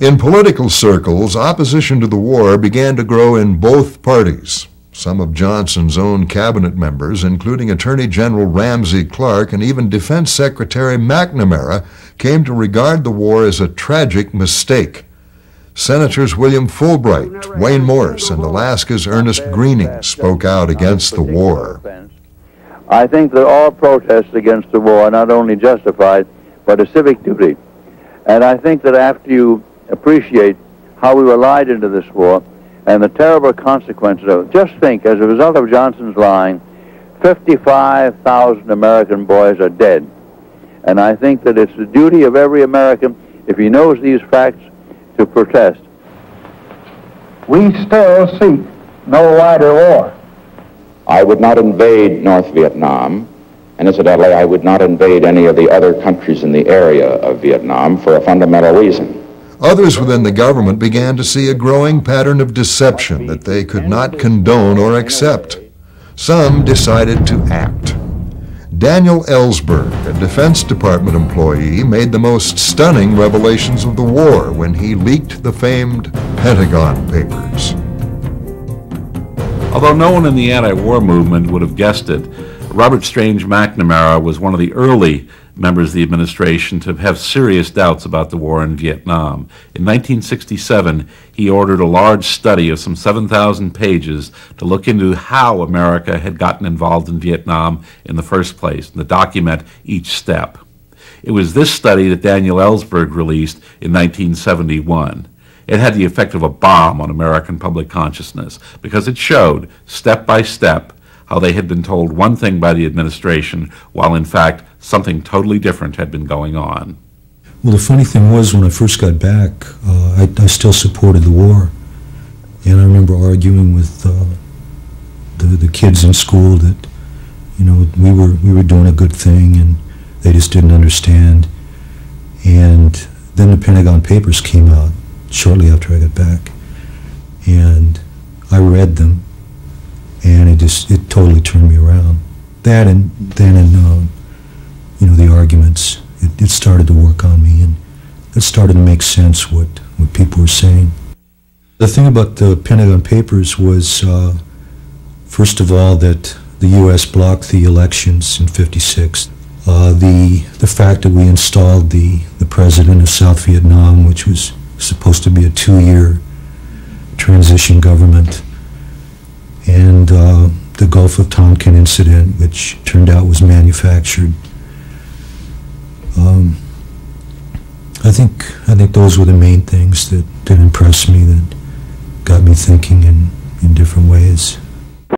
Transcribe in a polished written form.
In political circles, opposition to the war began to grow in both parties. Some of Johnson's own cabinet members, including Attorney General Ramsey Clark and even Defense Secretary McNamara, came to regard the war as a tragic mistake. Senators William Fulbright, Wayne Morse, and Alaska's Ernest Greening spoke out against the war. I think that all protests against the war are not only justified, but a civic duty. And I think that after you appreciate how we were lied into this war and the terrible consequences of it, just think, as a result of Johnson's lying, 55,000 American boys are dead. And I think that it's the duty of every American, if he knows these facts, to protest. We still seek no wider war. I would not invade North Vietnam, and incidentally, I would not invade any of the other countries in the area of Vietnam for a fundamental reason. Others within the government began to see a growing pattern of deception that they could not condone or accept. Some decided to act. Daniel Ellsberg, a Defense Department employee, made the most stunning revelations of the war when he leaked the famed Pentagon Papers. Although no one in the anti-war movement would have guessed it, Robert Strange McNamara was one of the early members of the administration to have serious doubts about the war in Vietnam. In 1967, he ordered a large study of some 7,000 pages to look into how America had gotten involved in Vietnam in the first place, and to document each step. It was this study that Daniel Ellsberg released in 1971. It had the effect of a bomb on American public consciousness, because it showed, step by step, how they had been told one thing by the administration, while in fact something totally different had been going on. Well, the funny thing was, when I first got back, I still supported the war. And I remember arguing with the kids in school that, you know, we were doing a good thing and they just didn't understand. And then the Pentagon Papers came out shortly after I got back. And I read them, and it totally turned me around. That, and then you know, the arguments, it started to work on me, and it started to make sense what people were saying. The thing about the Pentagon Papers was, first of all, that the U.S. blocked the elections in '56. The fact that we installed the president of South Vietnam, which was supposed to be a 2-year transition government, and the Gulf of Tonkin incident, which turned out was manufactured. I think those were the main things that impressed me, that got me thinking in different ways.